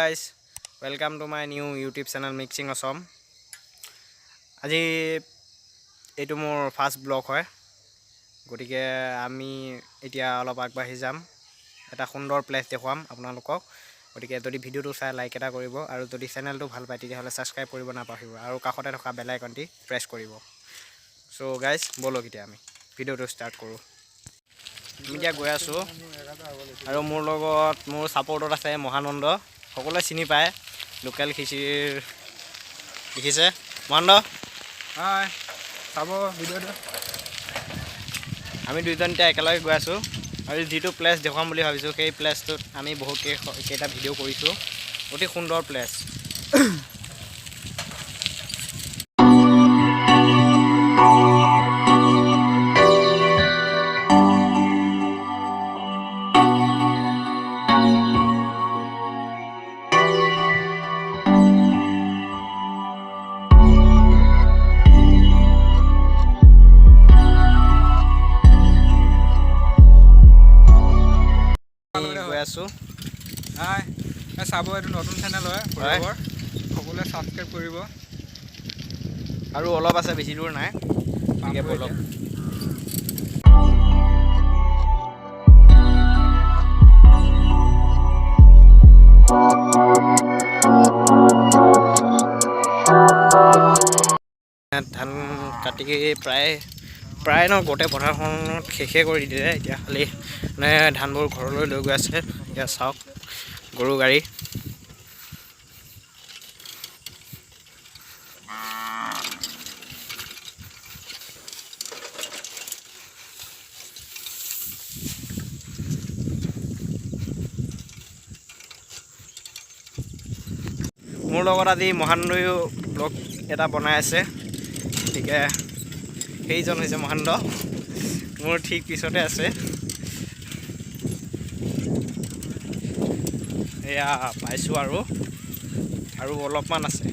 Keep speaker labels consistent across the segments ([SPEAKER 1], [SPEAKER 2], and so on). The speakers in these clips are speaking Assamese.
[SPEAKER 1] guys, welcome to my new YouTube channel Mixing Awesome. আজি এইটো মোৰ ফাৰ্স্ট ব্লগ হয়, গতিকে আমি এতিয়া অলপ আগবাঢ়ি যাম, এটা সুন্দৰ প্লেস দেখুৱাম আপোনালোকক। গতিকে যদি ভিডিওটো চাই লাইক এটা কৰিব আৰু যদি চেনেলটো ভাল পায় তেতিয়াহ'লে সাবস্ক্ৰাইব কৰিব নাপাহৰিব আৰু কাষতে থকা বেল আইকনটি প্ৰেছ কৰিব। সো গাইজ বলক এতিয়া আমি ভিডিওটো ষ্টাৰ্ট কৰোঁ। আমি এতিয়া গৈ আছোঁ আৰু মোৰ লগত মোৰ ছাপোৰ্টত আছে মহানন্দ, সকলোৱে চিনি পায়, লোকেল খিচিৰ দেখিছে মহানন্দ।
[SPEAKER 2] হাই চাব ভিডিঅ'টো।
[SPEAKER 1] আমি দুইজন এতিয়া একেলগে গৈ আছোঁ আৰু যিটো প্লেচ দেখুৱাম বুলি ভাবিছোঁ সেই প্লেচটোত আমি বহুত কেইটা ভিডিঅ' কৰিছোঁ, অতি সুন্দৰ প্লেচ। গৈ আছোঁ।
[SPEAKER 2] হাই চাব, এইটো নতুন চেনেল হয়, সকলোৱে ছাবস্ক্ৰাইব কৰিব।
[SPEAKER 1] আৰু অলপ আছে, বেছি দূৰ নাই, গতিকে বলক। ধান কাটি প্ৰায় ন গোটেই পথাৰখনত শেষে কৰি দিলে। এতিয়া খালি মানে ধানবোৰ ঘৰলৈ লৈ গৈ আছে। এতিয়া চাওক গৰু গাড়ী। মোৰ লগত আজি মহানন্দয়ো ব্লগ এটা বনাই আছে, গতিকে সেইজন হৈছে মহানন্দ, মোৰ ঠিক পিছতে আছে। এয়া পাইছোঁ আৰু অলপমান আছে।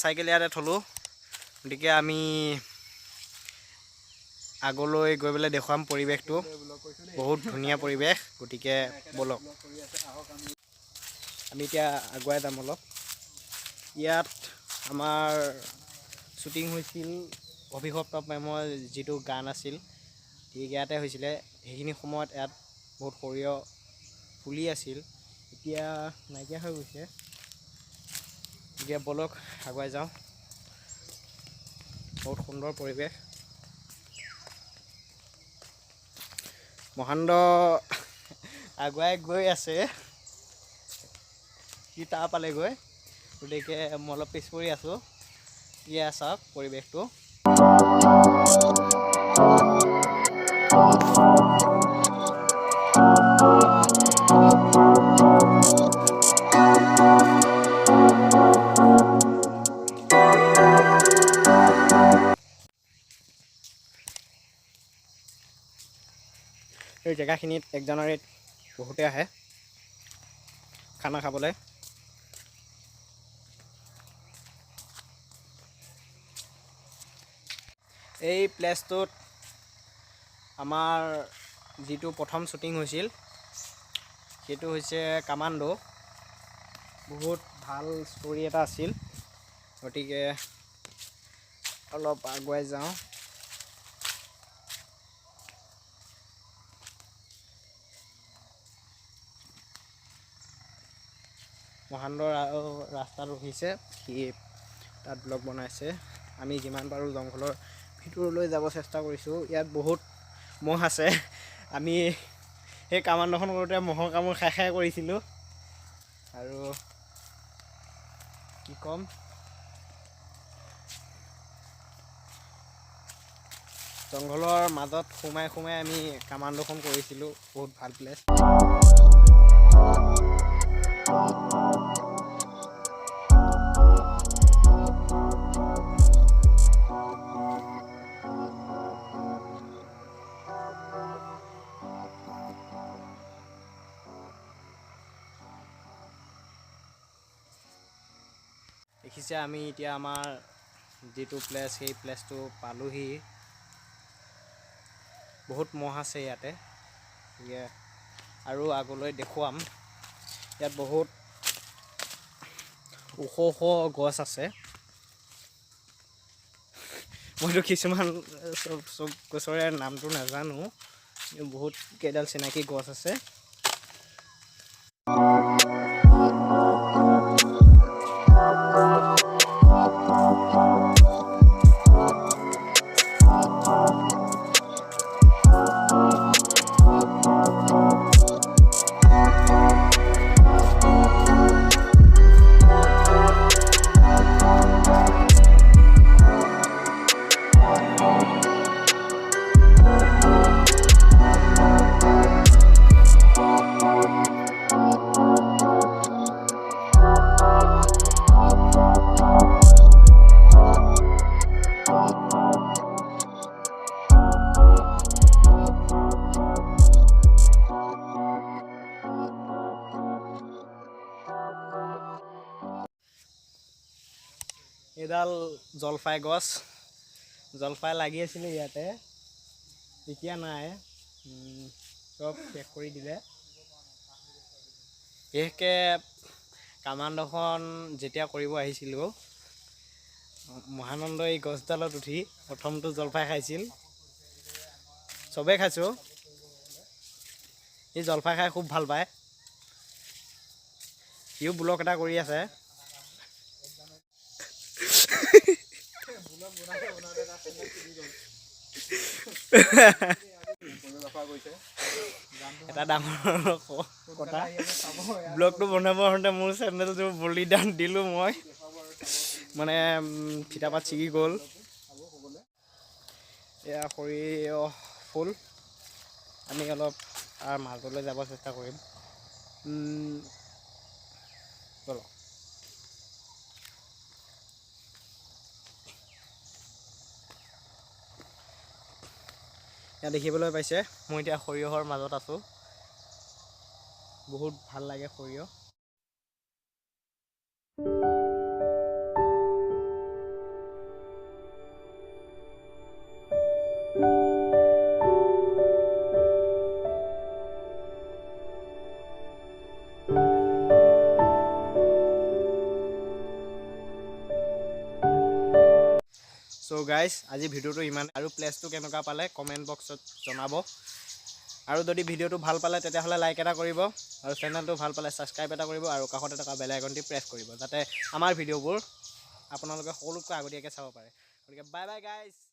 [SPEAKER 1] চাইকেল ইয়াতে থলোঁ, গতিকে আমি আগলৈ গৈ পেলাই দেখুৱাম পৰিৱেশটো, বহুত ধুনীয়া পৰিৱেশ। গতিকে বলক আমি এতিয়া আগুৱাই যাম অলপ। ইয়াত আমাৰ শ্বুটিং হৈছিল, অভিশপ্ত প্ৰেমৰ যিটো গান আছিল ঠিক ইয়াতে হৈছিলে। সেইখিনি সময়ত ইয়াত বহুত সৰিয়হ ফুলি আছিল, এতিয়া নাইকিয়া হৈ গৈছে। এতিয়া বলক আগুৱাই যাওঁ, বহুত সুন্দৰ পৰিৱেশ। মহানন্দ আগুৱাই গৈ আছে, সি তাৰ পালেগৈ, গতিকে মই অলপ পিছ পৰি আছোঁ। ইয়া চাওক পৰিৱেশটো। এই জেগাখিনিত 1 জানুৱাৰীত বহুতে আহে খানা খাবলৈ। এই প্লেচটোত আমাৰ যিটো প্ৰথম শ্বুটিং হৈছিল সেইটো হৈছে কামাণ্ডো। বহুত ভাল ষ্টৰি এটা আছিল, গতিকে অলপ আগুৱাই যাওঁ। মহান্তৰ ৰাস্তাত ৰখিছে, সি তাত ব্লগ বনাইছে। আমি যিমান পাৰোঁ জংঘলৰ ভিতৰলৈ যাব চেষ্টা কৰিছোঁ। ইয়াত বহুত মহ আছে। আমি সেই কামাণ্ডোখন কৰোঁতে মহৰ কামোৰ খাই খাই কৰিছিলোঁ। আৰু কি ক'ম, জংঘলৰ মাজত সোমাই সোমাই আমি কামাণ্ডোখন কৰিছিলোঁ। বহুত ভাল প্লেচ। দেখিছে আমি এতিয়া আমাৰ যিটো প্লেচ সেই প্লেচটো পালোহি। বহুত মহ আছে ইয়াতে, আৰু আগলৈ দেখুৱাম। ইয়াত বহুত ওখ ওখ গছ আছে। মইতো কিছুমান চব গছৰে নামটো নাজানো, বহুত কেইডাল চিনাকি গছ আছে। এডাল জলফাই গছ, জলফাই লাগি আছিলে ইয়াতে, এতিয়া নাই, চব শেষ কৰি দিলে। বিশেষকৈ কামাণ্ডোখন যেতিয়া কৰিব আহিছিলোঁ, মহানন্দই এই গছডালত উঠি প্ৰথমটো জলফাই খাইছিল। চবেই খাইছোঁ, সি জলফাই খাই খুব ভাল পায়। সিও ব্লগ এটা কৰি আছে। এটা ডাঙৰ কথা, ব্লগটো বনাব আহোঁতে মোৰ চেনেলটো বলিদান দিলোঁ মই, মানে ফিতাপাত ছিগি গ'ল। এয়া সৰিয়হ ফুল, আমি অলপ তাৰ মাজলৈ যাব চেষ্টা কৰিম। বলক। ইয়াত দেখিবলৈ পাইছে মই এতিয়া সৰিয়হৰ মাজত আছোঁ। বহুত ভাল লাগে সৰিয়হ। চ' গাইজ, আজি ভিডিঅ'টো ইমান। আৰু প্লেচটো কেনেকুৱা পালে কমেণ্ট বক্সত জনাব। আৰু যদি ভিডিঅ'টো ভাল পালে তেতিয়াহ'লে লাইক এটা কৰিব, আৰু চেনেলটো ভাল পালে ছাবস্ক্ৰাইব এটা কৰিব, আৰু কাষতে থকা বেল আইকনটি প্ৰেছ কৰিব, যাতে আমাৰ ভিডিঅ'বোৰ আপোনালোকে সকলোতকৈ আগতীয়াকৈ চাব পাৰে। গতিকে বাই বাই গাইজ।